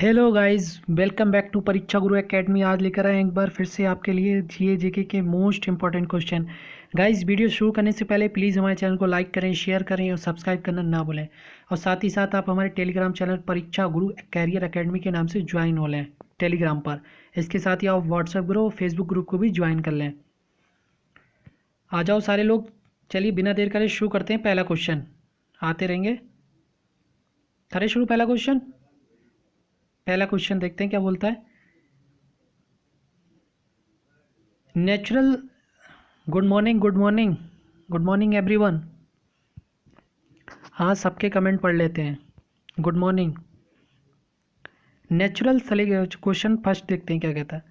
Hello guys, welcome back to Pariksha Guru academy. आज लेकर आए एक बार फिर से आपके लिए जीए जीके के most important question. Guys, video शुरू करने से पहले प्लीज़ हमारे चैनल को लाइक करें, शेयर करें और सब्सक्राइब करना ना भूलें। और साथ ही साथ आप हमारे टेलीग्राम चैनल परीक्षा गुरु कैरियर एकेडमी के नाम से ज्वाइन हो लें टेलीग्राम पर। इसके साथ ही आप व्हाट्सएप ग्रुप और फेसबुक ग्रुप को भी ज्वाइन कर लें। आ जाओ सारे लोग, चलिए बिना देर करे शुरू करते हैं। पहला क्वेश्चन आते रहेंगे, करें शुरू। पहला क्वेश्चन देखते हैं क्या बोलता है। Natural good morning, good morning everyone. हाँ, सबके कमेंट पढ़ लेते हैं। Good morning. Natural question first देखते हैं क्या कहता है।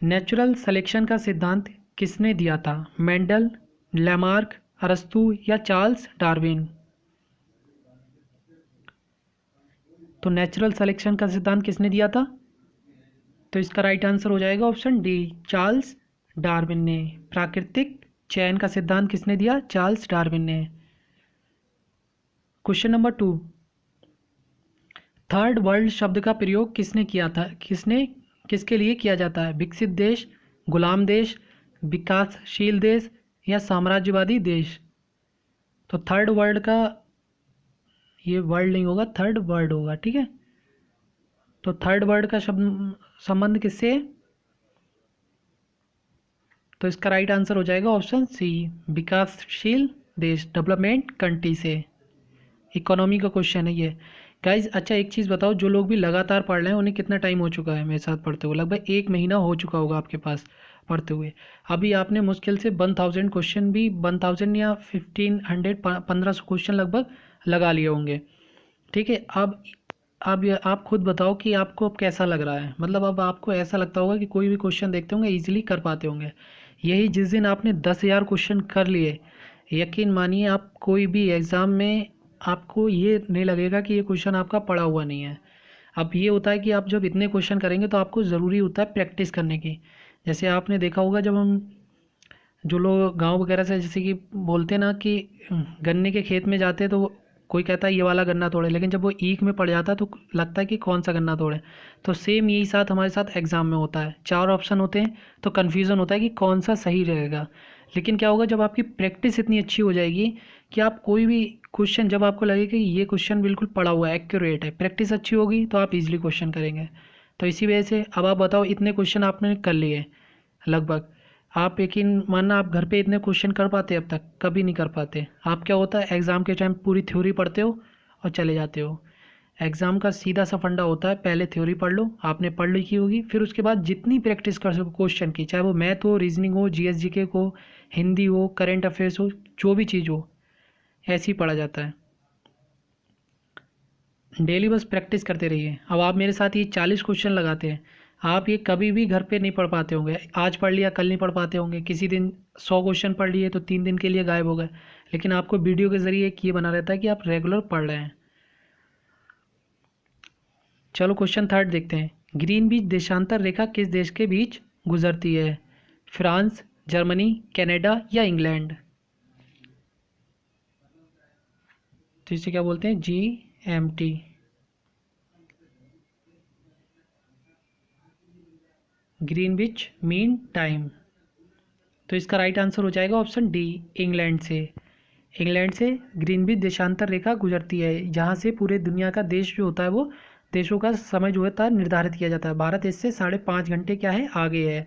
नेचुरल सिलेक्शन का सिद्धांत किसने दिया था? मेंडल, लैमार्क, अरस्तू या चार्ल्स डार्विन? तो नेचुरल सिलेक्शन का सिद्धांत किसने दिया था? तो इसका राइट आंसर हो जाएगा ऑप्शन डी, चार्ल्स डार्विन ने। प्राकृतिक चयन का सिद्धांत किसने दिया? चार्ल्स डार्विन ने। क्वेश्चन नंबर 2, थर्ड वर्ल्ड शब्द का प्रयोग किसने किया था? किसके लिए किया जाता है? विकसित देश, गुलाम देश, विकासशील देश या साम्राज्यवादी देश? तो थर्ड वर्ल्ड का, ये वर्ल्ड नहीं होगा, थर्ड वर्ड होगा, ठीक है। तो थर्ड वर्ड का शब्द संबंध किससे है? तो इसका राइट आंसर हो जाएगा ऑप्शन सी, विकासशील देश, डेवलपमेंट कंट्री से। इकोनॉमी का क्वेश्चन है ये गाइज। अच्छा एक चीज़ बताओ, जो लोग भी लगातार पढ़ रहे हैं उन्हें कितना टाइम हो चुका है मेरे साथ पढ़ते हुए? लगभग 1 महीना हो चुका होगा आपके पास पढ़ते हुए। अभी आपने मुश्किल से 1000 क्वेश्चन भी, 1000 या 1500 1500 क्वेश्चन लगभग लगा लिए होंगे, ठीक है। अब आप खुद बताओ कि आपको अब कैसा लग रहा है। मतलब अब आपको ऐसा लगता होगा कि कोई भी क्वेश्चन देखते होंगे ईजिली कर पाते होंगे। यही जिस दिन आपने 10,000 क्वेश्चन कर लिए, यकीन मानिए आप कोई भी एग्ज़ाम में आपको ये नहीं लगेगा कि ये क्वेश्चन आपका पढ़ा हुआ नहीं है। अब ये होता है कि आप जब इतने क्वेश्चन करेंगे तो आपको ज़रूरी होता है प्रैक्टिस करने की। जैसे आपने देखा होगा, जब हम जो लोग गांव वगैरह से जैसे कि बोलते हैं ना कि गन्ने के खेत में जाते हैं, तो कोई कहता है ये वाला गन्ना तोड़े, लेकिन जब वो ईख में पड़ जाता है तो लगता है कि कौन सा गन्ना तोड़े। तो सेम यही साथ हमारे साथ एग्ज़ाम में होता है। 4 ऑप्शन होते हैं तो कन्फ्यूज़न होता है कि कौन सा सही रहेगा। लेकिन क्या होगा, जब आपकी प्रैक्टिस इतनी अच्छी हो जाएगी कि आप कोई भी क्वेश्चन, जब आपको लगे कि ये क्वेश्चन बिल्कुल पढ़ा हुआ है, एक्यूरेट है, प्रैक्टिस अच्छी होगी तो आप इजीली क्वेश्चन करेंगे। तो इसी वजह से अब आप बताओ, इतने क्वेश्चन आपने कर लिए लगभग, आप यकीन मानना आप घर पे इतने क्वेश्चन कर पाते? अब तक कभी नहीं कर पाते। आप क्या होता है, एग्ज़ाम के टाइम पूरी थ्योरी पढ़ते हो और चले जाते हो। एग्ज़ाम का सीधा सा फंडा होता है, पहले थ्योरी पढ़ लो, आपने पढ़ लिखी होगी, फिर उसके बाद जितनी प्रैक्टिस कर सको क्वेश्चन की, चाहे वो मैथ हो, रीजनिंग हो, जीएस जीके को, हिंदी हो, करेंट अफेयर्स हो, जो भी चीज़ हो, ऐसे ही पढ़ा जाता है। डेली बस प्रैक्टिस करते रहिए। अब आप मेरे साथ ये 40 क्वेश्चन लगाते हैं, आप ये कभी भी घर पे नहीं पढ़ पाते होंगे। आज पढ़ लिया कल नहीं पढ़ पाते होंगे, किसी दिन 100 क्वेश्चन पढ़ लिए तो 3 दिन के लिए गायब हो गए। लेकिन आपको वीडियो के ज़रिए एक ये बना रहता है कि आप रेगुलर पढ़ रहे हैं। चलो क्वेश्चन थर्ड देखते हैं। ग्रीनविच देशांतर रेखा किस देश के बीच गुजरती है? फ्रांस, जर्मनी, कनाडा या इंग्लैंड? तो इसे क्या बोलते हैं? GMT, Greenwich mean time. तो इसका राइट आंसर हो जाएगा ऑप्शन डी, इंग्लैंड से। इंग्लैंड से ग्रीनविच देशांतर रेखा गुजरती है, जहाँ से पूरे दुनिया का देश जो होता है वो देशों का समय जो होता है निर्धारित किया जाता है। भारत इससे 5.5 घंटे क्या है, आगे है,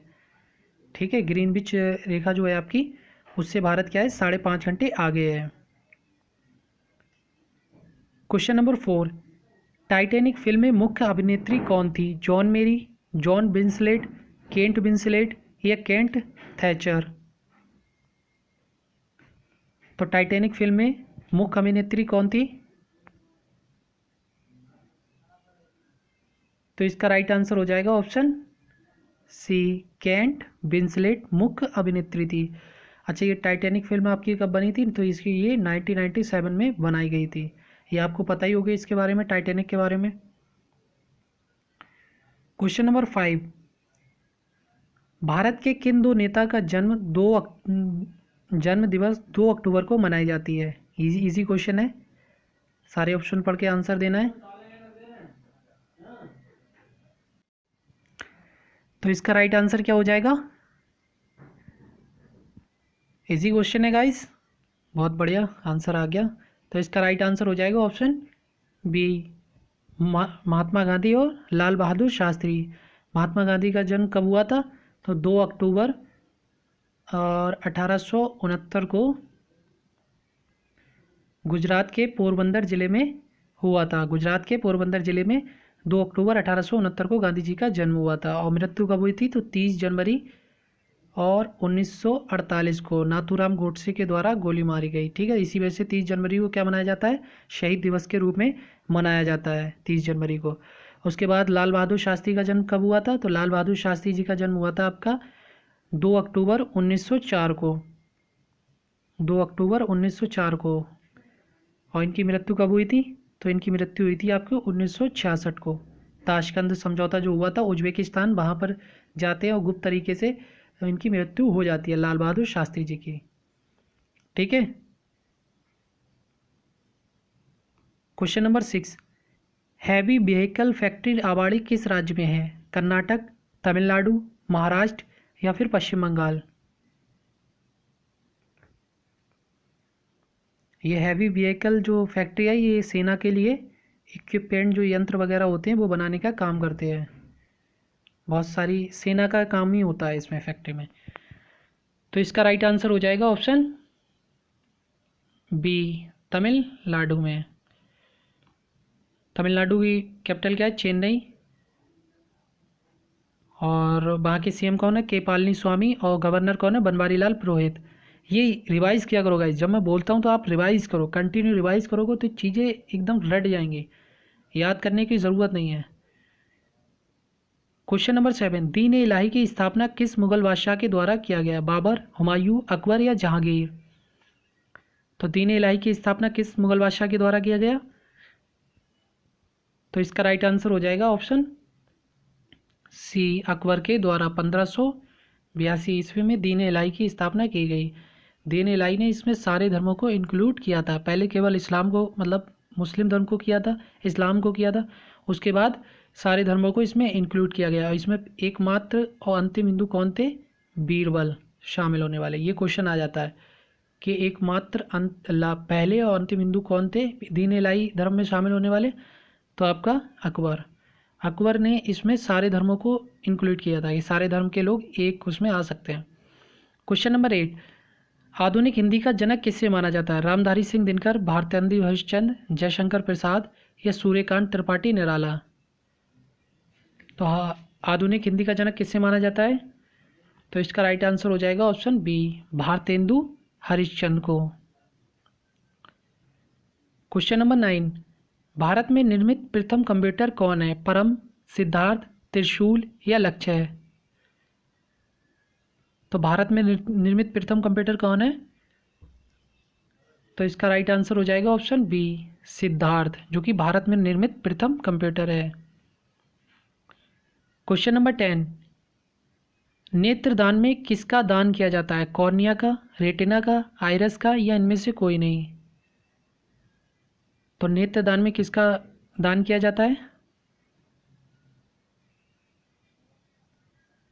ठीक है। ग्रीनविच रेखा जो है आपकी, उससे भारत क्या है, 5.5 घंटे आगे है। क्वेश्चन नंबर 4, टाइटैनिक फिल्म में मुख्य अभिनेत्री कौन थी? जॉन मेरी, जॉन विंसलेट, केंट विंसलेट या केंट थैचर? तो टाइटैनिक फिल्म में मुख्य अभिनेत्री कौन थी? तो इसका राइट आंसर हो जाएगा ऑप्शन सी, केंट विंसलेट मुख्य अभिनेत्री थी। अच्छा, ये टाइटैनिक फिल्म आपकी कब बनी थी? तो इसकी ये 1997 में बनाई गई थी। ये आपको पता ही होगा इसके बारे में, टाइटैनिक के बारे में। क्वेश्चन नंबर 5, भारत के किन दो नेता का जन्म दिवस 2 अक्टूबर को मनाई जाती है? इजी इजी क्वेश्चन है, सारे ऑप्शन पढ़ के आंसर देना है। तो इसका राइट आंसर क्या हो जाएगा? इजी क्वेश्चन है गाइस, बहुत बढ़िया आंसर आ गया। तो इसका राइट आंसर हो जाएगा ऑप्शन बी, महात्मा गांधी और लाल बहादुर शास्त्री। महात्मा गांधी का जन्म कब हुआ था? तो 2 अक्टूबर और 1869 को गुजरात के पोरबंदर ज़िले में हुआ था। गुजरात के पोरबंदर ज़िले में 2 अक्टूबर 1869 को गांधी जी का जन्म हुआ था। और मृत्यु कब हुई थी? तो 30 जनवरी और 1948 को नाथूराम गोडसे के द्वारा गोली मारी गई। ठीक है, इसी वजह से 30 जनवरी को क्या मनाया जाता है? शहीद दिवस के रूप में मनाया जाता है 30 जनवरी को। उसके बाद लाल बहादुर शास्त्री का जन्म कब हुआ था? तो लाल बहादुर शास्त्री जी का जन्म हुआ था आपका 2 अक्टूबर 1904 को। 2 अक्टूबर 1904 को। और इनकी मृत्यु कब हुई थी? तो इनकी मृत्यु हुई थी आपको 1966 को। ताशकंद समझौता जो हुआ था उज्बेकिस्तान, वहाँ पर जाते हैं और गुप्त तरीके से इनकी मृत्यु हो जाती है लाल बहादुर शास्त्री जी की। ठीक है, question number 6, heavy vehicle factory आबादी किस राज्य में है? कर्नाटक, तमिलनाडु, महाराष्ट्र या फिर पश्चिम बंगाल? ये हैवी व्हीकल जो फैक्ट्री है ये सेना के लिए इक्विपमेंट जो यंत्र वगैरह होते हैं वो बनाने का काम करते हैं। बहुत सारी सेना का काम ही होता है इसमें फैक्ट्री में। तो इसका राइट आंसर हो जाएगा ऑप्शन बी, तमिलनाडु में। तमिलनाडु की कैपिटल क्या है? चेन्नई। और वहाँ के सीएम कौन है? के पालनी स्वामी। और गवर्नर कौन है? बनवारी लाल पुरोहित। ये रिवाइज किया करो गाइस, जब मैं बोलता हूँ तो आप रिवाइज करो, कंटिन्यू रिवाइज करोगे तो चीज़ें एकदम रट जाएंगी, याद करने की ज़रूरत नहीं है। क्वेश्चन नंबर 7, दीन ए इलाही की स्थापना किस मुगल बादशाह के द्वारा किया गया? बाबर, हुमायूं, अकबर या जहांगीर? तो दीन ए इलाही की स्थापना किस मुगल बादशाह के द्वारा किया गया? तो इसका राइट आंसर हो जाएगा ऑप्शन सी, अकबर के द्वारा 1582 ईस्वी में दीन ए इलाही की स्थापना की गई। दीन ए इलाही ने इसमें सारे धर्मों को इंक्लूड किया था। पहले केवल इस्लाम को, मतलब मुस्लिम धर्म को किया था, इस्लाम को किया था। उसके बाद सारे धर्मों को इसमें इंक्लूड किया गया। और इसमें एकमात्र और अंतिम हिंदू कौन थे? बीरबल शामिल होने वाले। ये क्वेश्चन आ जाता है कि एकमात्र पहले और अंतिम हिंदू कौन थे दीन ए इलाही धर्म में शामिल होने वाले? तो आपका अकबर। अकबर ने इसमें सारे धर्मों को इंक्लूड किया था, ये सारे धर्म के लोग एक उसमें आ सकते हैं। क्वेश्चन नंबर 8, आधुनिक हिंदी का जनक किससे माना जाता है? रामधारी सिंह दिनकर, भारतेंदु हरिश्चंद्र, जयशंकर प्रसाद या सूर्यकांत त्रिपाठी निराला? तो हाँ, आधुनिक हिंदी का जनक किससे माना जाता है? तो इसका राइट आंसर हो जाएगा ऑप्शन बी, भारतेंदु हरिश्चंद्र को। क्वेश्चन नंबर 9, भारत में निर्मित प्रथम कंप्यूटर कौन है? परम, सिद्धार्थ, त्रिशूल या लक्ष्य? तो भारत में निर्मित प्रथम कंप्यूटर कौन है? तो इसका राइट आंसर हो जाएगा ऑप्शन बी, सिद्धार्थ, जो कि भारत में निर्मित प्रथम कंप्यूटर है। क्वेश्चन नंबर 10, नेत्रदान में किसका दान किया जाता है? कॉर्निया का, रेटिना का, आइरस का या इनमें से कोई नहीं? तो नेत्रदान में किसका दान किया जाता है?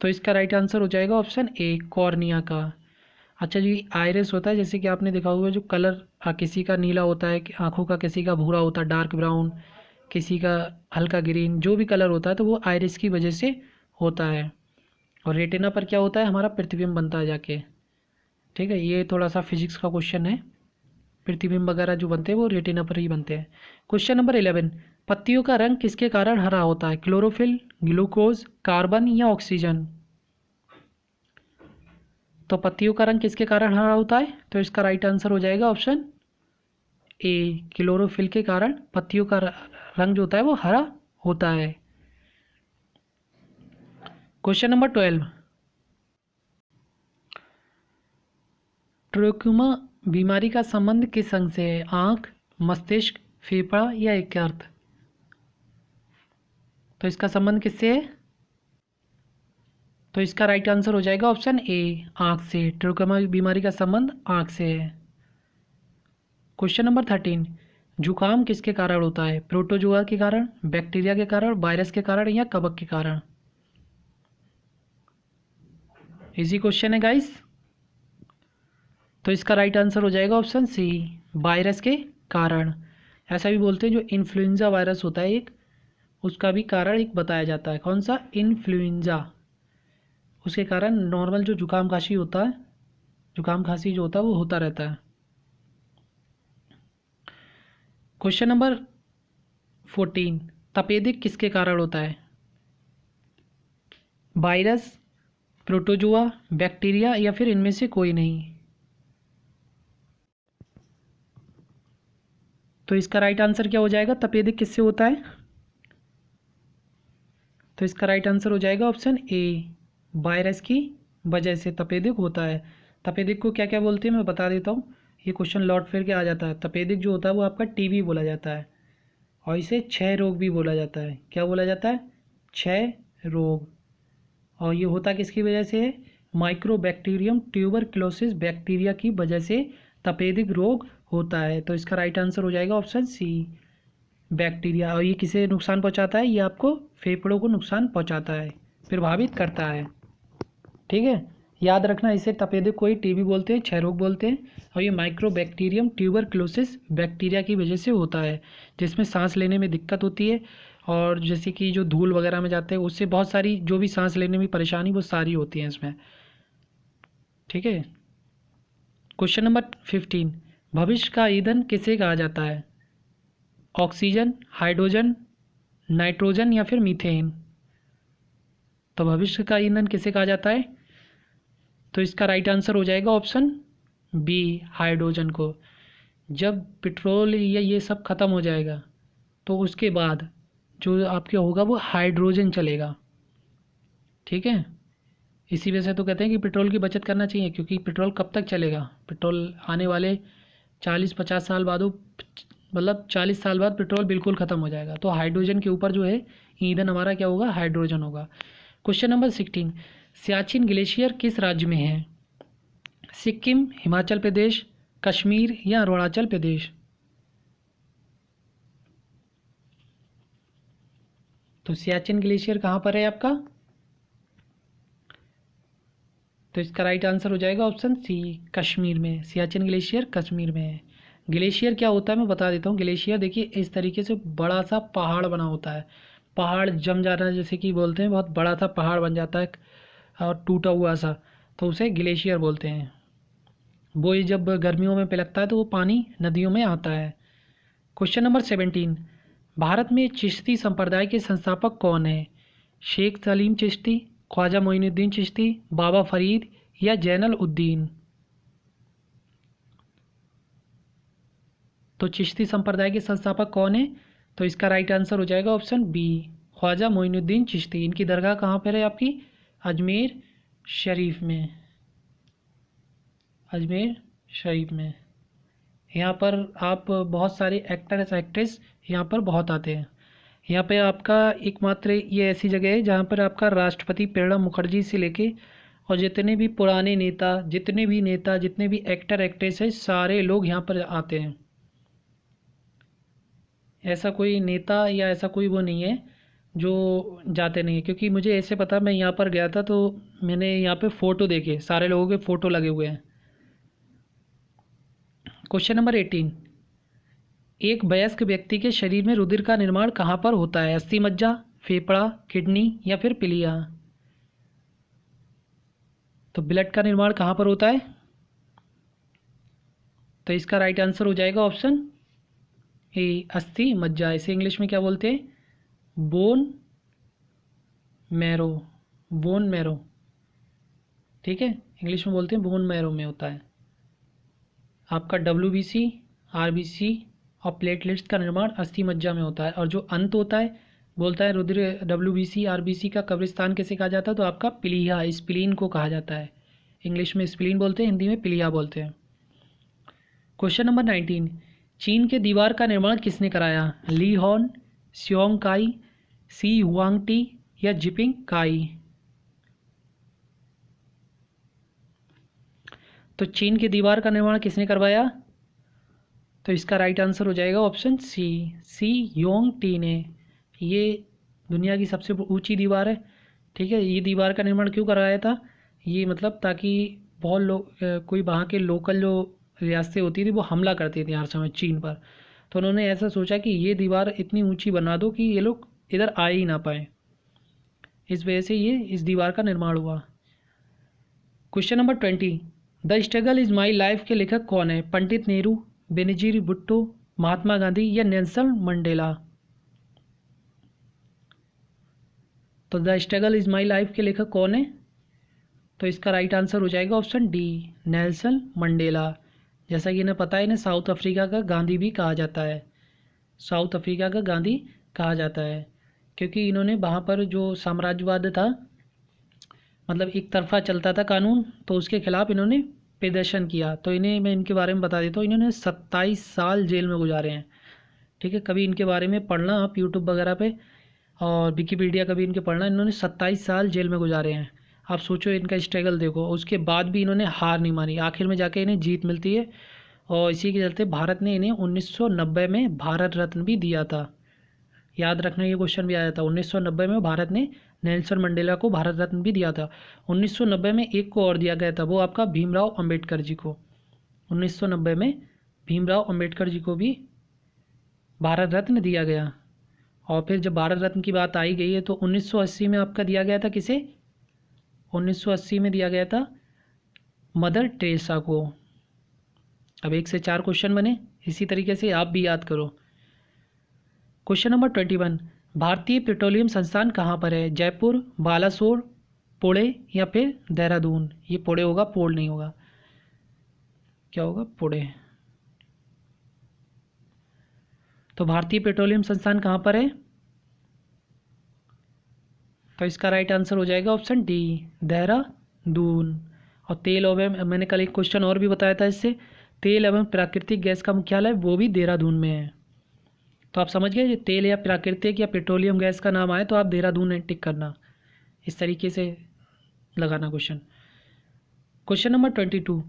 तो इसका राइट आंसर हो जाएगा ऑप्शन ए, कॉर्निया का। अच्छा जी, आइरिस होता है जैसे कि आपने देखा होगा जो कलर किसी का नीला होता है, आँखों का किसी का भूरा होता है, डार्क ब्राउन, किसी का हल्का ग्रीन, जो भी कलर होता है तो वो आइरिस की वजह से होता है। और रेटिना पर क्या होता है? हमारा प्रतिबिंब बनता है जाके। ठीक है, ये थोड़ा सा फिजिक्स का क्वेश्चन है। प्रतिबिंब वगैरह जो बनते हैं वो रेटिना पर ही बनते हैं। क्वेश्चन नंबर 11, पत्तियों का रंग किसके कारण हरा होता है? क्लोरोफिल, ग्लूकोज, कार्बन या ऑक्सीजन? तो पत्तियों का रंग किसके कारण हरा होता है? तो इसका राइट आंसर हो जाएगा ऑप्शन ए, क्लोरोफिल के कारण पत्तियों का रंग जो होता है वो हरा होता है। क्वेश्चन नंबर 12, ट्रोक्युमा बीमारी का संबंध किस अंग से है? आँख, मस्तिष्क, फेफड़ा या यकृत? तो इसका संबंध किससे है? तो इसका राइट आंसर हो जाएगा ऑप्शन ए, आँख से। ट्रोक्युमा बीमारी का संबंध आँख से है। क्वेश्चन नंबर 13, जुकाम किसके कारण होता है? प्रोटोजोआ के कारण, बैक्टीरिया के कारण, वायरस के कारण या कवक के कारण? इजी क्वेश्चन है गाइस। तो इसका राइट आंसर हो जाएगा ऑप्शन सी, वायरस के कारण। ऐसा भी बोलते हैं जो इन्फ्लुएंजा वायरस होता है एक, उसका भी कारण एक बताया जाता है। कौन सा? इन्फ्लुएंजा। उसके कारण नॉर्मल जो जुकाम खांसी होता है, जुकाम खांसी जो होता है वो होता रहता है। क्वेश्चन नंबर 14, तपेदिक किसके कारण होता है? वायरस, प्रोटोजुआ, बैक्टीरिया या फिर इनमें से कोई नहीं? तो इसका राइट आंसर क्या हो जाएगा? तपेदिक किससे होता है? तो इसका राइट आंसर हो जाएगा ऑप्शन ए, वायरस की वजह से तपेदिक होता है। तपेदिक को क्या क्या बोलते हैं मैं बता देता हूँ, ये क्वेश्चन लौट फिर के आ जाता है। तपेदिक जो होता है वो आपका टीबी बोला जाता है, और इसे क्षय रोग भी बोला जाता है। क्या बोला जाता है? क्षय रोग। और ये होता किसकी वजह से है? माइक्रोबैक्टीरियम ट्यूबरक्लोसिस बैक्टीरिया की वजह से तपेदिक रोग होता है। तो इसका राइट आंसर हो जाएगा ऑप्शन सी, बैक्टीरिया। और ये किसे नुकसान पहुंचाता है? ये आपको फेफड़ों को नुकसान पहुंचाता है, प्रभावित करता है। ठीक है, याद रखना, इसे तपेदिक को ही टीबी बोलते हैं, क्षय रोग बोलते हैं। और ये माइक्रोबैक्टीरियम ट्यूबरक्लोसिस बैक्टीरिया की वजह से होता है, जिसमें सांस लेने में दिक्कत होती है। और जैसे कि जो धूल वगैरह में जाते हैं उससे बहुत सारी जो भी सांस लेने में परेशानी वो सारी होती हैं इसमें। ठीक है। क्वेश्चन नंबर 15, भविष्य का ईंधन किसे कहा जाता है? ऑक्सीजन, हाइड्रोजन, नाइट्रोजन या फिर मीथेन? तो भविष्य का ईंधन किसे कहा जाता है? तो इसका राइट आंसर हो जाएगा ऑप्शन बी, हाइड्रोजन को। जब पेट्रोल या ये सब खत्म हो जाएगा तो उसके बाद जो आपके होगा वो हाइड्रोजन चलेगा। ठीक है, इसी वजह से तो कहते हैं कि पेट्रोल की बचत करना चाहिए, क्योंकि पेट्रोल कब तक चलेगा? पेट्रोल आने वाले 40-50 साल बाद, मतलब 40 साल बाद पेट्रोल बिल्कुल ख़त्म हो जाएगा। तो हाइड्रोजन के ऊपर जो है ईंधन हमारा क्या होगा? हाइड्रोजन होगा। क्वेश्चन नंबर 16, सियाचिन ग्लेशियर किस राज्य में है? सिक्किम, हिमाचल प्रदेश, कश्मीर या अरुणाचल प्रदेश? तो सियाचिन ग्लेशियर कहाँ पर है आपका? तो इसका राइट आंसर हो जाएगा ऑप्शन सी, कश्मीर में। सियाचिन ग्लेशियर कश्मीर में है। ग्लेशियर क्या होता है मैं बता देता हूँ। ग्लेशियर देखिए इस तरीके से बड़ा सा पहाड़ बना होता है, पहाड़ जम जाना जैसे कि बोलते हैं, बहुत बड़ा सा पहाड़ बन जाता है और टूटा हुआ सा, तो उसे ग्लेशियर बोलते हैं। वो ये जब गर्मियों में पिघलता है तो वो पानी नदियों में आता है। क्वेश्चन नंबर 17, भारत में चिश्ती संप्रदाय के संस्थापक कौन है? शेख सलीम चिश्ती, ख्वाजा मोइनुद्दीन चिश्ती, बाबा फरीद या जैनल उद्दीन? तो चिश्ती संप्रदाय के संस्थापक कौन है? तो इसका राइट आंसर हो जाएगा ऑप्शन बी, ख्वाजा मोइनुद्दीन चिश्ती। इनकी दरगाह कहाँ पर है आपकी? अजमेर शरीफ में। अजमेर शरीफ में। यहाँ पर आप बहुत सारे एक्टर्स एक्ट्रेस यहाँ पर बहुत आते हैं। यहाँ पे आपका एकमात्र ये ऐसी जगह है जहाँ पर आपका राष्ट्रपति प्रणब मुखर्जी से लेके और जितने भी पुराने नेता, जितने भी एक्टर एक्ट्रेस हैं, सारे लोग यहाँ पर आते हैं। ऐसा कोई नेता या ऐसा कोई वो नहीं है जो जाते नहीं है, क्योंकि मुझे ऐसे पता, मैं यहाँ पर गया था तो मैंने यहाँ पे फ़ोटो देखे, सारे लोगों के फ़ोटो लगे हुए हैं। क्वेश्चन नंबर 18, एक वयस्क व्यक्ति के शरीर में रुधिर का निर्माण कहाँ पर होता है? अस्थि मज्जा, फेफड़ा, किडनी या फिर पिलिया? तो ब्लड का निर्माण कहाँ पर होता है? तो इसका राइट आंसर हो जाएगा ऑप्शन ए, अस्थि मज्जा। इसे इंग्लिश में क्या बोलते हैं? Bone marrow, bone marrow. ठीक है, इंग्लिश में बोलते हैं बोन मैरो में होता है। आपका WBC, RBC और प्लेटलेट्स का निर्माण अस्थि मज्जा में होता है। और जो अंत होता है, बोलता है रुधिर, WBC RBC का कब्रिस्तान कैसे कहा जाता है? तो आपका पिलिया, स्प्लीन को कहा जाता है। इंग्लिश में स्प्लीन बोलते हैं, हिंदी में पिलिया बोलते हैं। क्वेश्चन नंबर 19, चीन के दीवार का निर्माण किसने कराया? ली हॉन, स्योंग काई, सी हुआंगटी या जिपिंग काई? तो चीन की दीवार का निर्माण किसने करवाया? तो इसका राइट आंसर हो जाएगा ऑप्शन सी, सी योंग टी ने। ये दुनिया की सबसे ऊंची दीवार है। ठीक है, ये दीवार का निर्माण क्यों कराया था? ये मतलब ताकि बहुत लोग कोई वहाँ के लोकल जो रियासतें होती थी वो हमला करती थी हर समय चीन पर। तो उन्होंने ऐसा सोचा कि ये दीवार इतनी ऊंची बना दो कि ये लोग इधर आ ही ना पाए। इस वजह से ये इस दीवार का निर्माण हुआ। Question number 20, the struggle is my life के लेखक कौन है? पंडित नेहरू, बेनजीर भुट्टो, महात्मा गांधी या नेल्सन मंडेला? तो the struggle is my life के लेखक कौन है? तो इसका राइट आंसर हो जाएगा ऑप्शन डी, नेल्सन मंडेला। जैसा कि इन्हें पता है, इन्हें साउथ अफ्रीका का गांधी भी कहा जाता है। साउथ अफ्रीका का गांधी कहा जाता है क्योंकि इन्होंने वहाँ पर जो साम्राज्यवाद था, मतलब एक तरफा चलता था कानून, तो उसके खिलाफ इन्होंने प्रदर्शन किया। तो इन्हें मैं इनके बारे में बता देता हूँ, इन्होंने 27 साल जेल में गुजारे हैं। ठीक है, कभी इनके बारे में पढ़ना आप यूट्यूब वगैरह पे और विकीपीडिया कभी इनके पढ़ना। इन्होंने 27 साल जेल में गुजारे हैं। आप सोचो इनका स्ट्रगल देखो, उसके बाद भी इन्होंने हार नहीं मानी, आखिर में जाके इन्हें जीत मिलती है। और इसी के चलते भारत ने इन्हें 1990 में भारत रत्न भी दिया था। याद रखना, ये क्वेश्चन भी आया था। 1990 में भारत ने नेल्सन मंडेला को भारत रत्न भी दिया था। 1990 में एक को और दिया गया था, वो आपका भीमराव अंबेडकर जी को। 1990 में भीमराव अंबेडकर जी को भी भारत रत्न दिया गया। और फिर जब भारत रत्न की बात आई गई है तो 1980 में आपका दिया गया था किसे? 1980 में दिया गया था मदर टेरेसा को। अब 1 से 4 क्वेश्चन बने, इसी तरीके से आप भी याद करो। क्वेश्चन नंबर 21, भारतीय पेट्रोलियम संस्थान कहाँ पर है? जयपुर, बालासोर, पुणे या फिर देहरादून? ये पुणे होगा, पोल नहीं होगा। क्या होगा? पुणे। तो भारतीय पेट्रोलियम संस्थान कहाँ पर है? तो इसका राइट आंसर हो जाएगा ऑप्शन डी, देहरादून। और तेल एवं, मैंने कल एक क्वेश्चन और भी बताया था इससे, तेल एवं प्राकृतिक गैस का मुख्यालय वो भी देहरादून में है। तो आप समझ गए, तेल या प्राकृतिक या पेट्रोलियम गैस का नाम आए तो आप देहरादून टिक करना। इस तरीके से लगाना क्वेश्चन। क्वेश्चन नंबर 22,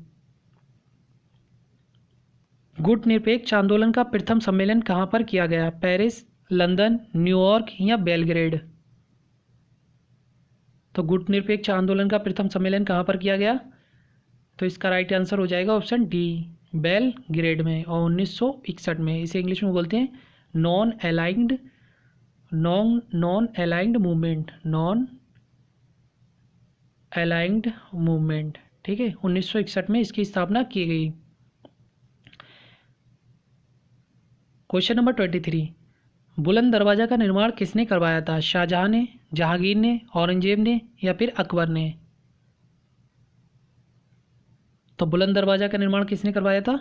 गुट निरपेक्ष आंदोलन का प्रथम सम्मेलन कहाँ पर किया गया? पेरिस, लंदन, न्यूयॉर्क या बेलग्रेड? तो गुट निरपेक्ष आंदोलन का प्रथम सम्मेलन कहाँ पर किया गया? तो इसका राइट आंसर हो जाएगा ऑप्शन डी, बेलग्रेड में, और 1961 में। इसे इंग्लिश में बोलते हैं नॉन अलाइंड मूवमेंट। ठीक है, 1961 में इसकी स्थापना की गई। क्वेश्चन नंबर 23, बुलंद दरवाज़ा का निर्माण किसने करवाया था? शाहजहां ने, जहांगीर ने, औरंगजेब ने या फिर अकबर ने? तो बुलंद दरवाज़ा का निर्माण किसने करवाया था?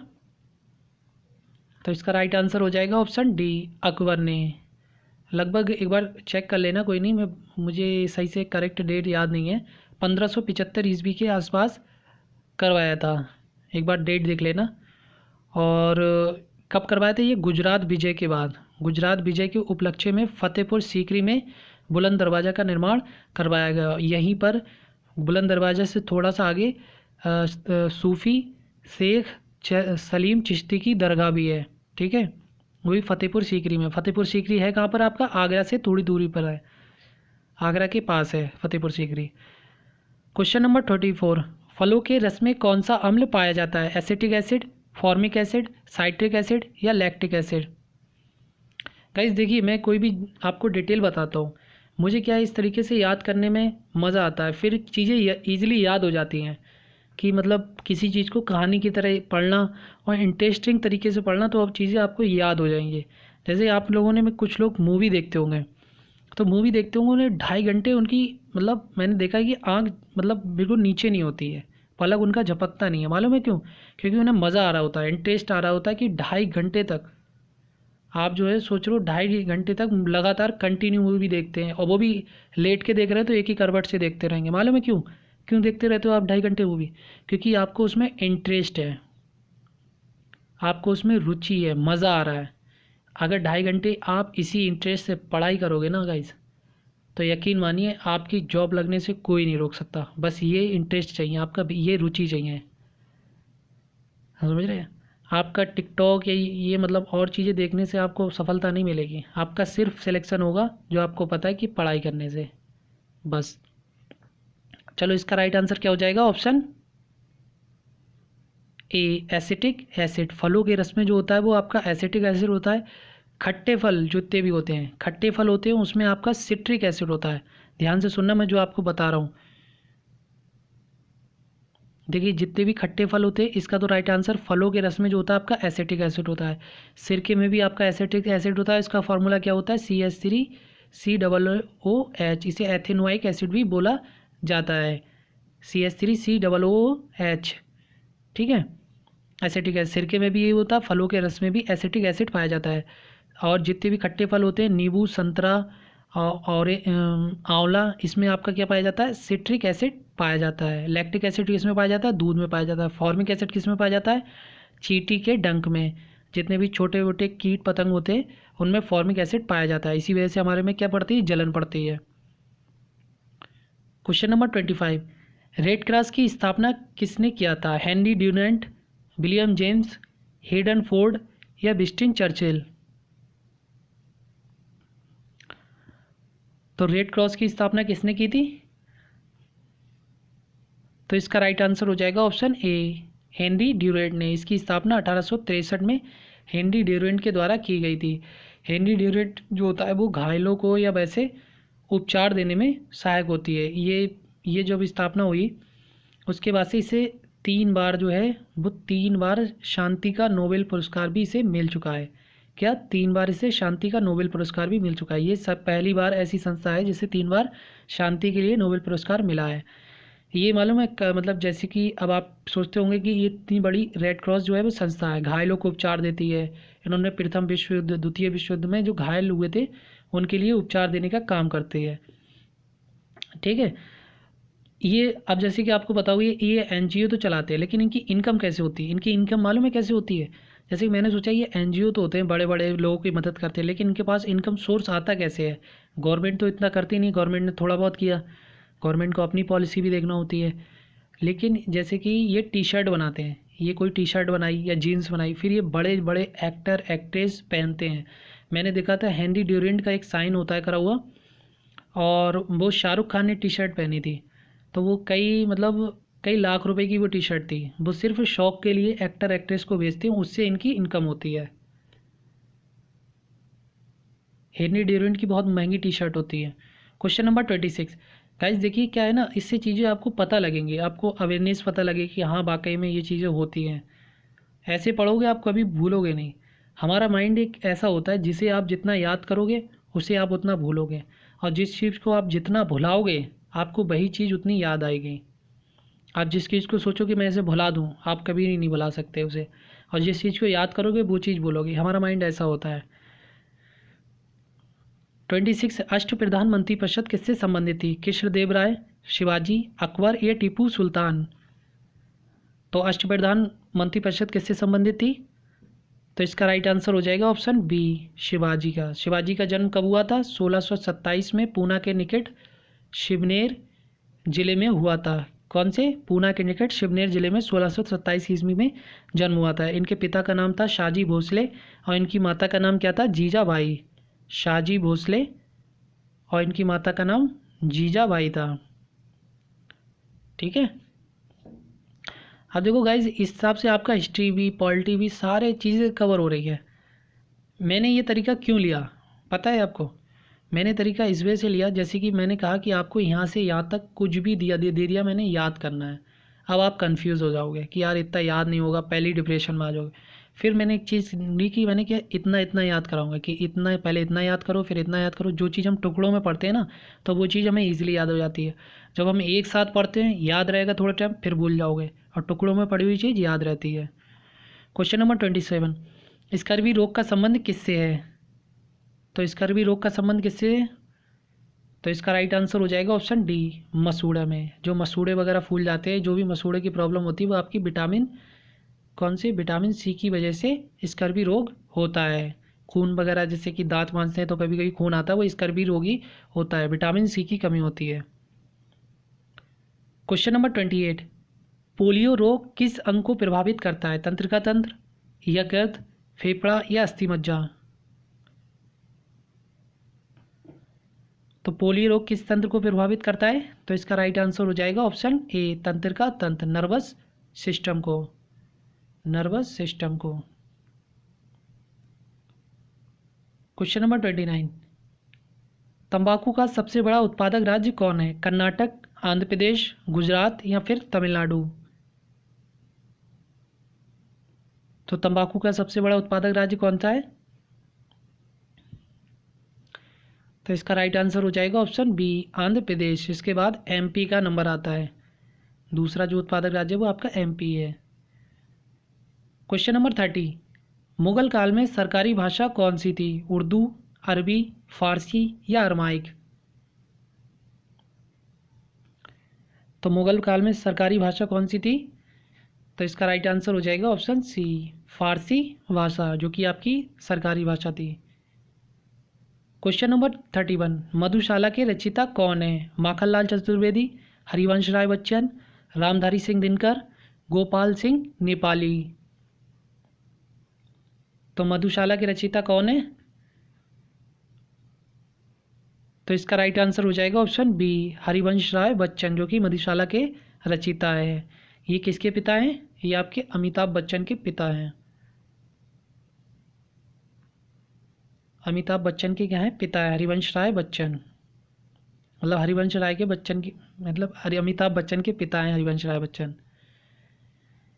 तो इसका राइट आंसर हो जाएगा ऑप्शन डी, अकबर ने। लगभग एक बार चेक कर लेना, कोई नहीं, मुझे सही से करेक्ट डेट याद नहीं है। 1575 ईस्वी के आसपास करवाया था, एक बार डेट देख लेना। और कब करवाया था? ये गुजरात विजय के बाद, गुजरात विजय के उपलक्ष्य में फतेहपुर सीकरी में बुलंद दरवाज़ा का निर्माण करवाया गया। यहीं पर बुलंद दरवाज़ा से थोड़ा सा आगे सूफ़ी शेख सलीम चिश्ती की दरगाह भी है। ठीक है, वो भी फतेहपुर सीकरी में। फतेहपुर सीकरी है कहाँ पर? आपका आगरा से थोड़ी दूरी पर है, आगरा के पास है फतेहपुर सीकरी। क्वेश्चन नंबर 24, फलों के रस में कौन सा अम्ल पाया जाता है? Acetic acid, formic acid, citric acid या लैक्टिक एसिड? गाइस देखिए, मैं कोई भी आपको डिटेल बताता हूँ, मुझे क्या है, इस तरीके से याद करने में मज़ा आता है, फिर चीज़ें ईजिली याद हो जाती हैं। कि मतलब किसी चीज़ को कहानी की तरह पढ़ना और इंटरेस्टिंग तरीके से पढ़ना, तो अब चीज़ें आपको याद हो जाएंगी। जैसे आप लोगों ने, में कुछ लोग मूवी देखते होंगे, तो मूवी देखते होंगे उन्हें 2.5 घंटे उनकी, मतलब मैंने देखा है कि आँख मतलब बिल्कुल नीचे नहीं होती है, पलक उनका झपकता नहीं है। मालूम है क्यों? क्योंकि उन्हें मज़ा आ रहा होता है, इंटरेस्ट आ रहा होता है कि 2.5 घंटे तक आप जो है सोच लो, 2.5 घंटे तक लगातार कंटिन्यू मूवी देखते हैं, और वो भी लेट के देख रहे हैं तो एक ही करवट से देखते रहेंगे। मालूम है क्यों? क्यों देखते रहते हो आप 2.5 घंटे मूवी? क्योंकि आपको उसमें इंटरेस्ट है, आपको उसमें रुचि है, मज़ा आ रहा है। अगर 2.5 घंटे आप इसी इंटरेस्ट से पढ़ाई करोगे ना गाइस, तो यकीन मानिए आपकी जॉब लगने से कोई नहीं रोक सकता। बस ये इंटरेस्ट चाहिए, आपका ये रुचि चाहिए। समझ रहे हैं? आपका टिकटॉक या ये मतलब और चीज़ें देखने से आपको सफलता नहीं मिलेगी। आपका सिर्फ सिलेक्शन होगा जो आपको पता है कि पढ़ाई करने से, बस। चलो इसका राइट आंसर क्या हो जाएगा, ऑप्शन ए एसिटिक एसिड। फलों के रस में जो होता है वो आपका एसिटिक एसिड होता है। खट्टे फल जितने भी होते हैं, खट्टे फल होते हैं, उसमें आपका सिट्रिक एसिड होता है। ध्यान से सुनना मैं जो आपको बता रहा हूँ। देखिए जितने भी खट्टे फल होते हैं, इसका तो राइट आंसर फलों के रस में जो होता है आपका एसिटिक एसिड होता है। सिरके में भी आपका एसिटिक एसिड होता है। इसका फार्मूला क्या होता है, CH3COOH। इसे एथेनोइक एसिड भी बोला जाता है, CH3COOH। ठीक है, एसिटिक एसिड सिरके में भी ये होता है, फलों के रस में भी एसिटिक एसिड पाया जाता है। और जितने भी खट्टे फल होते हैं, नींबू, संतरा और आंवला, इसमें आपका क्या पाया जाता है, सिट्रिक एसिड पाया जाता है। लैक्टिक एसिड किस में पाया जाता है, दूध में पाया जाता है। फॉर्मिक एसिड किस में पाया जाता है, चींटी के डंक में। जितने भी छोटे छोटे कीट पतंग होते हैं उनमें फॉर्मिक एसिड पाया जाता है। इसी वजह से हमारे में क्या पड़ती है, जलन पड़ती है। क्वेश्चन नंबर 25, रेड क्रॉस की स्थापना किसने किया था, Henry Dunant, William James, Hayden Ford या विंस्टन चर्चिल। तो रेड क्रॉस की स्थापना किसने की थी, तो इसका राइट आंसर हो जाएगा ऑप्शन ए, हेनरी ड्यूरेंट ने। इसकी स्थापना 1863 में हेनरी ड्यूरेंट के द्वारा की गई थी। हेनरी ड्यूरेंट जो होता है वो घायलों को या वैसे उपचार देने में सहायक होती है। ये जब स्थापना हुई उसके बाद से इसे 3 बार जो है वो 3 बार शांति का नोबेल पुरस्कार भी इसे मिल चुका है। क्या 3 बार इसे शांति का नोबेल पुरस्कार भी मिल चुका है। ये सब पहली बार ऐसी संस्था है जिसे 3 बार शांति के लिए नोबेल पुरस्कार मिला है। ये मालूम है मतलब जैसे कि अब आप सोचते होंगे कि ये इतनी बड़ी रेड क्रॉस जो है वो संस्था है, घायलों को उपचार देती है। इन्होंने प्रथम विश्व युद्ध, द्वितीय विश्व युद्ध में जो घायल हुए थे उनके लिए उपचार देने का काम करती है। ठीक है, ये अब जैसे कि आपको बताओ, ये एनजीओ तो चलाते हैं, लेकिन इनकी इनकम कैसे होती है, इनकी इनकम मालूम है कैसे होती है। जैसे कि मैंने सोचा ये एनजीओ तो होते हैं, बड़े बड़े लोगों की मदद करते हैं, लेकिन इनके पास इनकम सोर्स आता कैसे है। गवर्नमेंट तो इतना करती नहीं, गवर्नमेंट ने थोड़ा बहुत किया, गवर्नमेंट को अपनी पॉलिसी भी देखना होती है। लेकिन जैसे कि ये टी शर्ट बनाते हैं, ये कोई टी शर्ट बनाई या जीन्स बनाई, फिर ये बड़े बड़े एक्टर एक्ट्रेस पहनते हैं। मैंने देखा था हेनरी ड्यूरेंट का एक साइन होता है करा हुआ, और वो शाहरुख खान ने टी शर्ट पहनी थी। तो वो कई लाख रुपए की वो टी शर्ट थी। वो सिर्फ शौक के लिए एक्टर एक्ट्रेस को बेचते हैं, उससे इनकी इनकम होती है। हेनरी ड्यूरेंट की बहुत महंगी टी शर्ट होती है। क्वेश्चन नंबर 26, गाइस देखिए क्या है ना, इससे चीज़ें आपको पता लगेंगी, आपको अवेयरनेस पता लगेगी कि हाँ वाकई में ये चीज़ें होती हैं। ऐसे पढ़ोगे आप कभी भूलोगे नहीं। हमारा माइंड एक ऐसा होता है, जिसे आप जितना याद करोगे उसे आप उतना भूलोगे, और जिस चीज़ को आप जितना भुलाओगे आपको वही चीज़ उतनी याद आएगी। आप जिस चीज़ को सोचो कि मैं इसे भुला दूँ, आप कभी नहीं भुला सकते उसे, और जिस चीज़ को याद करोगे वो चीज़ भूलोगे। हमारा माइंड ऐसा होता है। 26, अष्ट प्रधानमंत्री परिषद किससे संबंधित थी, कृष्णदेव राय, शिवाजी, अकबर या टीपू सुल्तान। तो अष्ट प्रधान मंत्री परिषद किससे संबंधित थी, तो इसका राइट आंसर हो जाएगा ऑप्शन बी, शिवाजी का। शिवाजी का जन्म कब हुआ था, 1627 में पूना के निकट शिवनेर जिले में हुआ था। कौन से, पूना के निकट शिवनेर जिले में 1627 ईस्वी में जन्म हुआ था। इनके पिता का नाम था शाहजी भोसले और इनकी माता का नाम क्या था, जीजाबाई। शाहजी भोसले और इनकी माता का नाम जीजाबाई था। ठीक है, अब देखो गाइज इस हिसाब से आपका हिस्ट्री भी, पॉलिटी भी, सारे चीज़ें कवर हो रही है। मैंने ये तरीका क्यों लिया पता है आपको, मैंने तरीका इस वजह से लिया, जैसे कि मैंने कहा कि आपको यहाँ से यहाँ तक कुछ भी दे दिया मैंने, याद करना है। अब आप कंफ्यूज हो जाओगे कि यार इतना याद नहीं होगा, पहली डिप्रेशन में आ जाओगे। फिर मैंने एक चीज़ ली कि मैंने क्या इतना इतना याद कराऊंगा, कि इतना पहले इतना याद करो फिर इतना याद करो। जो चीज़ हम टुकड़ों में पढ़ते हैं ना, तो वो चीज़ हमें ईजिली याद हो जाती है। जब हम एक साथ पढ़ते हैं याद रहेगा थोड़ा टाइम, फिर भूल जाओगे, और टुकड़ों में पढ़ी हुई चीज़ याद रहती है। क्वेश्चन नंबर 27, स्कर्वी रोग का संबंध किससे है, तो स्कर्वी रोग का संबंध किससे है, तो इसका राइट आंसर हो जाएगा ऑप्शन डी, मसूड़ा में। जो मसूड़े वगैरह फूल जाते हैं, जो भी मसूड़े की प्रॉब्लम होती है, वो आपकी विटामिन कौन से, विटामिन सी की वजह से स्कर्वी रोग होता है। खून वगैरह जैसे कि दांत मांजते हैं तो कभी कभी खून आता है, वो स्कर्वी रोग ही होता है, विटामिन सी की कमी होती है। क्वेश्चन नंबर 28, पोलियो रोग किस अंग को प्रभावित करता है, तंत्रिका तंत्र, यकृत, फेफड़ा या अस्थिमज्जा। तो पोलियो रोग किस तंत्र को प्रभावित करता है? तो इसका राइट आंसर हो जाएगा ऑप्शन ए, तंत्र का तंत्र, नर्वस सिस्टम को, नर्वस सिस्टम को। क्वेश्चन नंबर 29, तंबाकू का सबसे बड़ा उत्पादक राज्य कौन है? कर्नाटक, आंध्र प्रदेश, गुजरात या फिर तमिलनाडु? तो तंबाकू का सबसे बड़ा उत्पादक राज्य कौन सा है? तो इसका राइट आंसर हो जाएगा ऑप्शन बी, आंध्र प्रदेश। इसके बाद एमपी का नंबर आता है, दूसरा जो उत्पादक राज्य है वो आपका एमपी है। क्वेश्चन नंबर 30, मुगल काल में सरकारी भाषा कौन सी थी? उर्दू, अरबी, फारसी या अरमाइक? तो मुगल काल में सरकारी भाषा कौन सी थी? तो इसका राइट आंसर हो जाएगा ऑप्शन सी, फारसी भाषा, जो कि आपकी सरकारी भाषा थी। क्वेश्चन नंबर 31, मधुशाला के रचयिता कौन है? माखनलाल चतुर्वेदी, हरिवंश राय बच्चन, रामधारी सिंह दिनकर, गोपाल सिंह नेपाली? तो मधुशाला के रचयिता कौन है? तो इसका राइट आंसर हो जाएगा ऑप्शन बी, हरिवंश राय बच्चन, जो कि मधुशाला के रचयिता है। ये किसके पिता हैं? ये आपके अमिताभ बच्चन के पिता हैं। अमिताभ बच्चन के क्या है? पिता है, हरिवंश राय बच्चन। मतलब हरिवंश राय के बच्चन की, मतलब अमिताभ बच्चन के पिता हैं हरिवंश राय बच्चन।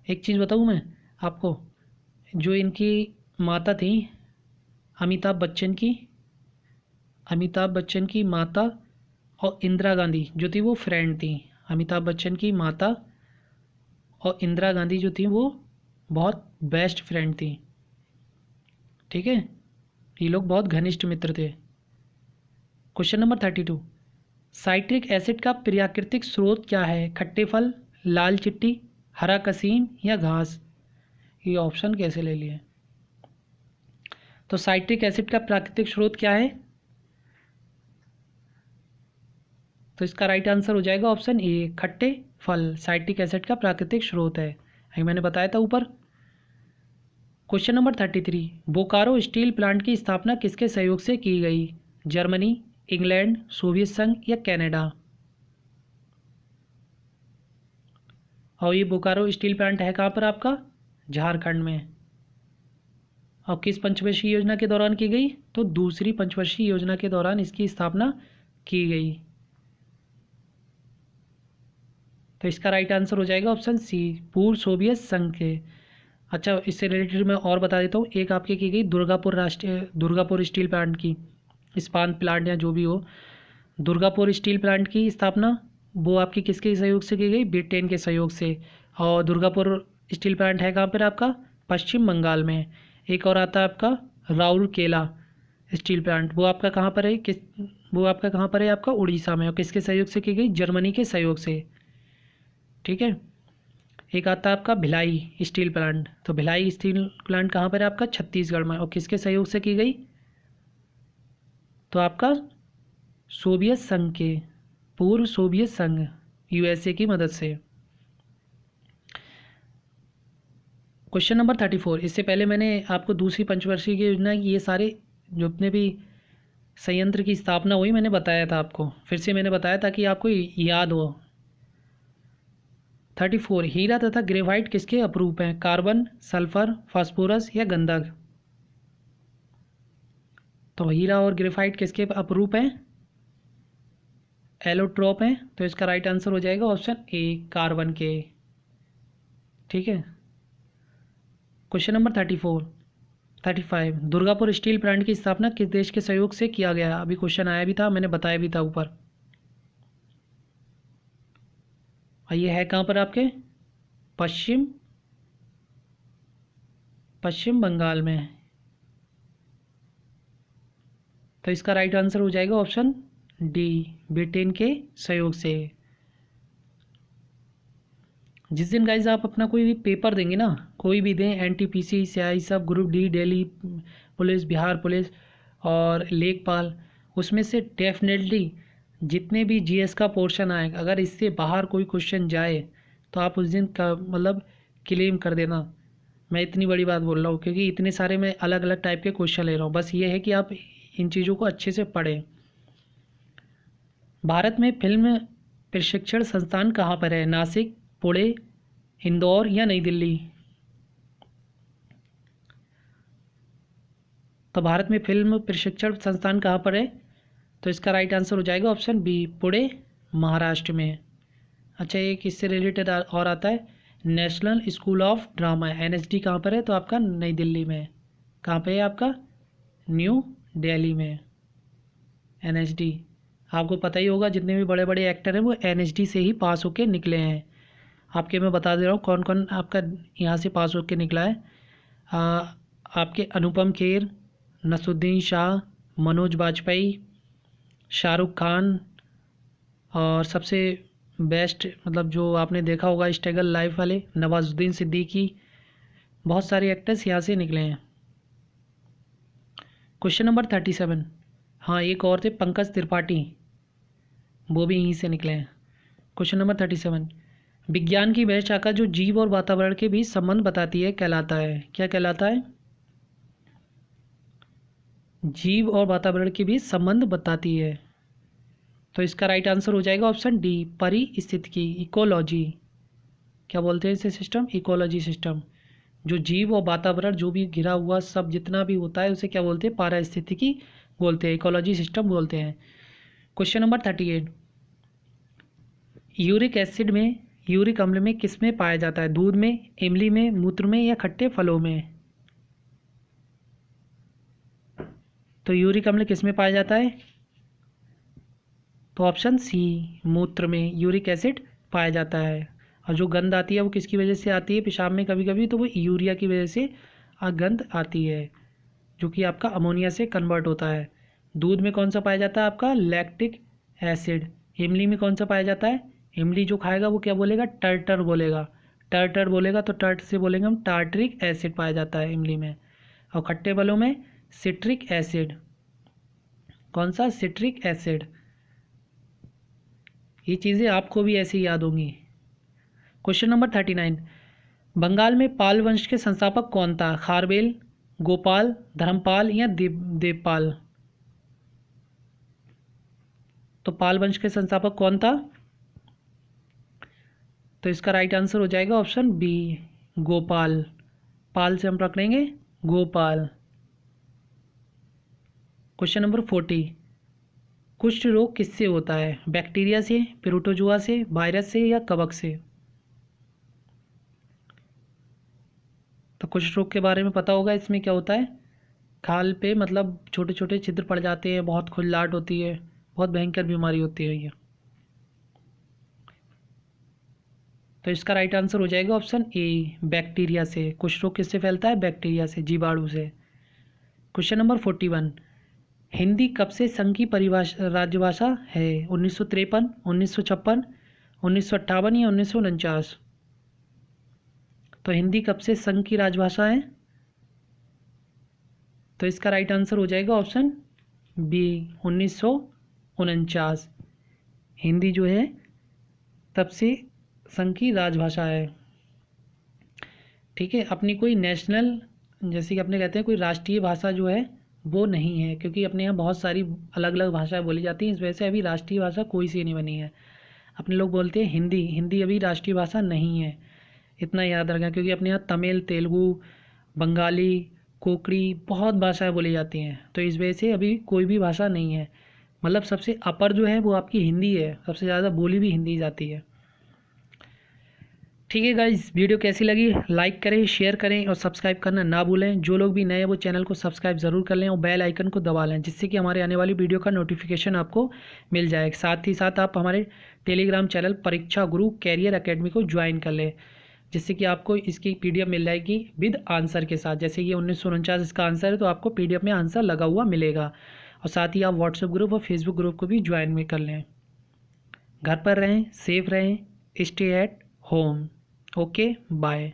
एक चीज़ बताऊँ मैं आपको, जो इनकी माता थी अमिताभ बच्चन की माता और इंदिरा गांधी जो थी वो फ्रेंड थी। अमिताभ बच्चन की माता और इंदिरा गांधी जो थी वो बहुत बेस्ट फ्रेंड थी। ठीक है, ये लोग बहुत घनिष्ठ मित्र थे। क्वेश्चन नंबर 32, साइट्रिक एसिड का प्राकृतिक स्रोत क्या है? खट्टे फल, लाल चिट्टी, हरा कसीम या घास? ये ऑप्शन कैसे ले लिए? तो साइट्रिक एसिड का प्राकृतिक स्रोत क्या है? तो इसका राइट आंसर हो जाएगा ऑप्शन ए, खट्टे फल साइट्रिक एसिड का प्राकृतिक स्रोत है, ये मैंने बताया था ऊपर। Question number 33, Bokaro steel plant की स्थापना किसके सहयोग से की गई? जर्मनी, इंग्लैंड, सोवियत संघ या कनाडा? और ये बोकारो स्टील प्लांट है कहाँ पर आपका? झारखंड में। और किस पंचवर्षीय योजना के दौरान की गई? तो दूसरी पंचवर्षीय योजना के दौरान इसकी स्थापना की गई। तो इसका राइट आंसर हो जाएगा ऑप्शन सी, पूर्व सोवियत संघ के। अच्छा, इससे रिलेटेड मैं और बता देता हूँ, एक आपके की गई दुर्गापुर स्टील प्लांट की, इस्पात प्लांट या जो भी हो, दुर्गापुर स्टील प्लांट की स्थापना वो आपकी किसके सहयोग से की गई? ब्रिटेन के सहयोग से। और दुर्गापुर स्टील प्लांट है कहाँ पर आपका? पश्चिम बंगाल में। एक और आता है आपका राउरकेला स्टील प्लांट, वो आपका कहाँ पर है? वो आपका कहाँ पर है? आपका उड़ीसा में। और किसके सहयोग से की गई? जर्मनी के सहयोग से। ठीक है, एक आता है आपका भिलाई स्टील प्लांट, तो भिलाई स्टील प्लांट कहाँ पर है आपका? छत्तीसगढ़ में। और किसके सहयोग से की गई? तो आपका सोवियत संघ के, पूर्व सोवियत संघ यूएसए की मदद से। क्वेश्चन नंबर 34, इससे पहले मैंने आपको दूसरी पंचवर्षीय की योजना की ये सारे जो अपने भी संयंत्र की स्थापना हुई मैंने बताया था आपको, फिर से मैंने बताया ताकि आपको याद हो। 34, हीरा तथा ग्रेफाइट किसके अपरूप हैं? कार्बन, सल्फर, फास्फोरस या गंधक? तो हीरा और ग्रेफाइट किसके अपरूप हैं? एलोट्रोप हैं। तो इसका राइट आंसर हो जाएगा ऑप्शन ए, कार्बन के। ठीक है, question number 35, Durgapur steel plant की स्थापना किस देश के सहयोग से किया गया? अभी क्वेश्चन आया भी था, मैंने बताया भी था ऊपर। और ये है कहाँ पर आपके? पश्चिम बंगाल में। तो इसका राइट आंसर हो जाएगा ऑप्शन डी, ब्रिटेन के सहयोग से। जिस दिन गाइज आप अपना कोई भी पेपर देंगे ना, कोई भी दें, एनटीपीसी, सीआई सब, group D, Delhi police, Bihar police और लेखपाल, उसमें से डेफिनेटली जितने भी जीएस का पोर्शन आएगा, अगर इससे बाहर कोई क्वेश्चन जाए तो आप उस दिन का मतलब क्लेम कर देना। मैं इतनी बड़ी बात बोल रहा हूँ क्योंकि इतने सारे मैं अलग अलग टाइप के क्वेश्चन ले रहा हूँ। बस ये है कि आप इन चीज़ों को अच्छे से पढ़ें। भारत में फिल्म प्रशिक्षण संस्थान कहाँ पर है? नासिक, पुणे, इंदौर या नई दिल्ली? तो भारत में फिल्म प्रशिक्षण संस्थान कहाँ पर है? तो इसका राइट आंसर हो जाएगा ऑप्शन बी, पुणे, महाराष्ट्र में। अच्छा, एक इससे रिलेटेड और आता है, national school of drama, NSD कहाँ पर है? तो आपका नई दिल्ली में। कहाँ पे है आपका? न्यू दिल्ली में NSD। आपको पता ही होगा जितने भी बड़े बड़े एक्टर हैं वो NSD से ही पास होके निकले हैं। आपके मैं बता दे रहा हूँ कौन कौन आपका यहाँ से पास होके निकला है। आपके अनुपम खेर, नसरुद्दीन शाह, मनोज बाजपेयी, शाहरुख खान, और सबसे बेस्ट मतलब जो आपने देखा होगा स्ट्रगल लाइफ वाले नवाजुद्दीन सिद्दीकी, बहुत सारे एक्टर्स यहाँ से निकले हैं। Question number 37। हाँ, एक और थे पंकज त्रिपाठी, वो भी यहीं से निकले हैं। Question number 37। विज्ञान की वह शाखा जो जीव और वातावरण के बीच संबंध बताती है कहलाता है? क्या कहलाता है? जीव और वातावरण के बीच संबंध बताती है। तो इसका राइट आंसर हो जाएगा ऑप्शन डी, परिस्थितिकी, इकोलॉजी। क्या बोलते हैं इसे? System, ecology system. जो जीव और वातावरण जो भी घिरा हुआ सब जितना भी होता है उसे क्या बोलते हैं? पारिस्थितिकी बोलते हैं, इकोलॉजी सिस्टम बोलते हैं। Question number 38। यूरिक एसिड में, यूरिक अम्ल में किस में पाया जाता है? दूध में, इमली में, मूत्र में या खट्टे फलों में? तो यूरिक अम्ल किस में पाया जाता है? तो ऑप्शन सी, मूत्र में यूरिक एसिड पाया जाता है। और जो गंध आती है वो किसकी वजह से आती है पेशाब में कभी कभी? तो वो यूरिया की वजह से गंध आती है, जो कि आपका अमोनिया से कन्वर्ट होता है। दूध में कौन सा पाया जाता है आपका? Lactic acid. इमली में कौन सा पाया जाता है? इमली जो खाएगा वो क्या बोलेगा? टर्टर बोलेगा। टर्टर बोलेगा तो टर्ट से बोलेंगे हम टार्टरिक एसिड पाया जाता है इमली में। और खट्टे फलों में सिट्रिक एसिड। कौन सा? Citric acid. ये चीज़ें आपको भी ऐसे ही याद होंगी। Question number 39। बंगाल में पाल वंश के संस्थापक कौन था? खारवेल, गोपाल, धर्मपाल या देवपाल? तो पाल वंश के संस्थापक कौन था? तो इसका राइट आंसर हो जाएगा ऑप्शन बी, गोपाल। पाल से हम पकड़ेंगे गोपाल। Question number 40। कुष्ठ रोग किससे होता है? बैक्टीरिया से, प्रोटोजुआ से, वायरस से या कवक से? तो कुष्ठ रोग के बारे में पता होगा। इसमें क्या होता है? खाल पे मतलब छोटे छोटे छिद्र पड़ जाते हैं, बहुत खुजलाहट होती है, बहुत भयंकर बीमारी होती है ये। तो इसका राइट आंसर हो जाएगा ऑप्शन ए, बैक्टीरिया से। कुष्ठ रोग किससे फैलता है? बैक्टीरिया से, जीवाणु से। Question number 41। हिंदी कब से संघ की परिभाषा राजभाषा है? 1953, 1956, 1958 या 1949? तो हिंदी कब से संघ की राजभाषा है? तो इसका राइट आंसर हो जाएगा ऑप्शन बी, 1949। हिंदी जो है तब से संघ की राजभाषा है। ठीक है, अपनी कोई नेशनल, जैसे कि अपने कहते हैं कोई राष्ट्रीय भाषा जो है वो नहीं है, क्योंकि अपने यहाँ बहुत सारी अलग अलग भाषाएं बोली जाती हैं। इस वजह से अभी राष्ट्रीय भाषा कोई सी नहीं बनी है। अपने लोग बोलते हैं हिंदी, हिंदी अभी राष्ट्रीय भाषा नहीं है, इतना याद रखना। क्योंकि अपने यहाँ तमिल, तेलुगु, बंगाली, कोंकणी बहुत भाषाएं बोली जाती हैं, तो इस वजह से अभी कोई भी भाषा नहीं है। मतलब सबसे अपर जो है वो आपकी हिंदी है, सबसे ज़्यादा बोली भी हिंदी जाती है। ठीक है गाइस, वीडियो कैसी लगी लाइक करें, शेयर करें और सब्सक्राइब करना ना भूलें। जो लोग भी नए हैं वो चैनल को सब्सक्राइब ज़रूर कर लें और बेल आइकन को दबा लें, जिससे कि हमारे आने वाली वीडियो का नोटिफिकेशन आपको मिल जाए। साथ ही साथ आप हमारे टेलीग्राम चैनल परीक्षा गुरु कैरियर एकेडमी को ज्वाइन कर लें, जिससे कि आपको इसकी PDF मिल जाएगी विद आंसर के साथ। जैसे ये 1949 इसका आंसर है, तो आपको PDF में आंसर लगा हुआ मिलेगा। और साथ ही आप व्हाट्सएप ग्रुप और फेसबुक ग्रुप को भी ज्वाइन में कर लें। घर पर रहें, सेफ रहें, stay at home. Okay, bye.